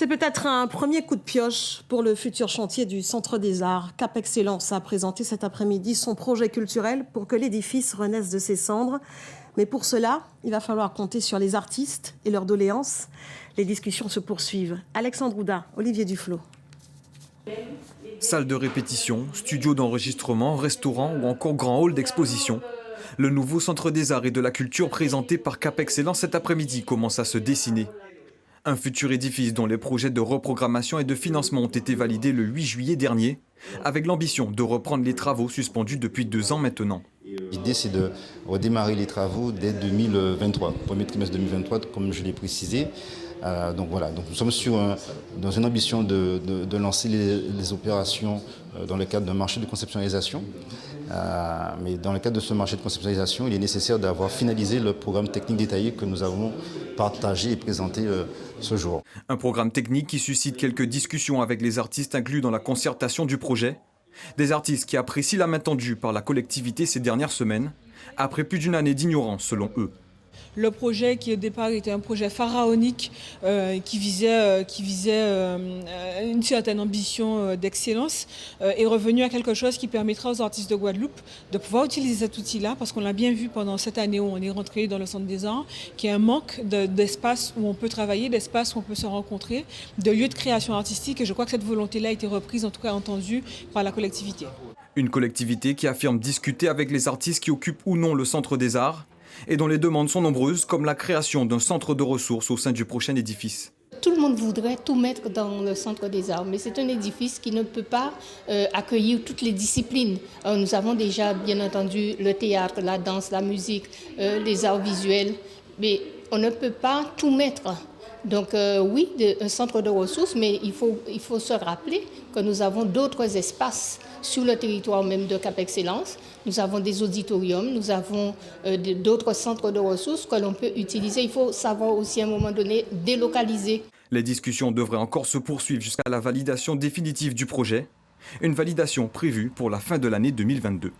C'est peut-être un premier coup de pioche pour le futur chantier du Centre des Arts. Cap Excellence a présenté cet après-midi son projet culturel pour que l'édifice renaisse de ses cendres. Mais pour cela, il va falloir compter sur les artistes et leurs doléances. Les discussions se poursuivent. Alexandre Ouda, Olivier Duflo. Salle de répétition, studio d'enregistrement, restaurant ou encore grand hall d'exposition. Le nouveau Centre des Arts et de la Culture présenté par Cap Excellence cet après-midi commence à se dessiner. Un futur édifice dont les projets de reprogrammation et de financement ont été validés le 8 juillet dernier, avec l'ambition de reprendre les travaux suspendus depuis 2 ans maintenant. L'idée, c'est de redémarrer les travaux dès 2023, premier trimestre 2023, comme je l'ai précisé. Donc voilà, donc nous sommes dans une ambition de lancer les opérations dans le cadre d'un marché de conceptualisation. Mais dans le cadre de ce marché de conceptualisation, il est nécessaire d'avoir finalisé le programme technique détaillé que nous avons partagé et présenté ce jour. Un programme technique qui suscite quelques discussions avec les artistes inclus dans la concertation du projet. Des artistes qui apprécient la main tendue par la collectivité ces dernières semaines, après plus d'1 année d'ignorance selon eux. Le projet qui au départ était un projet pharaonique qui visait une certaine ambition d'excellence est revenu à quelque chose qui permettra aux artistes de Guadeloupe de pouvoir utiliser cet outil-là, parce qu'on l'a bien vu pendant cette année où on est rentré dans le Centre des Arts, qu'il y a un manque d'espace où on peut travailler, d'espace où on peut se rencontrer, de lieux de création artistique, et je crois que cette volonté-là a été reprise, en tout cas entendue par la collectivité. Une collectivité qui affirme discuter avec les artistes qui occupent ou non le Centre des Arts, et dont les demandes sont nombreuses, comme la création d'un centre de ressources au sein du prochain édifice. Tout le monde voudrait tout mettre dans le Centre des Arts, mais c'est un édifice qui ne peut pas accueillir toutes les disciplines. Nous avons déjà, bien entendu, le théâtre, la danse, la musique, les arts visuels, mais on ne peut pas tout mettre. Donc oui, un centre de ressources, mais il faut se rappeler que nous avons d'autres espaces sur le territoire même de Cap Excellence. Nous avons des auditoriums, nous avons d'autres centres de ressources que l'on peut utiliser. Il faut savoir aussi à un moment donné délocaliser. Les discussions devraient encore se poursuivre jusqu'à la validation définitive du projet. Une validation prévue pour la fin de l'année 2022.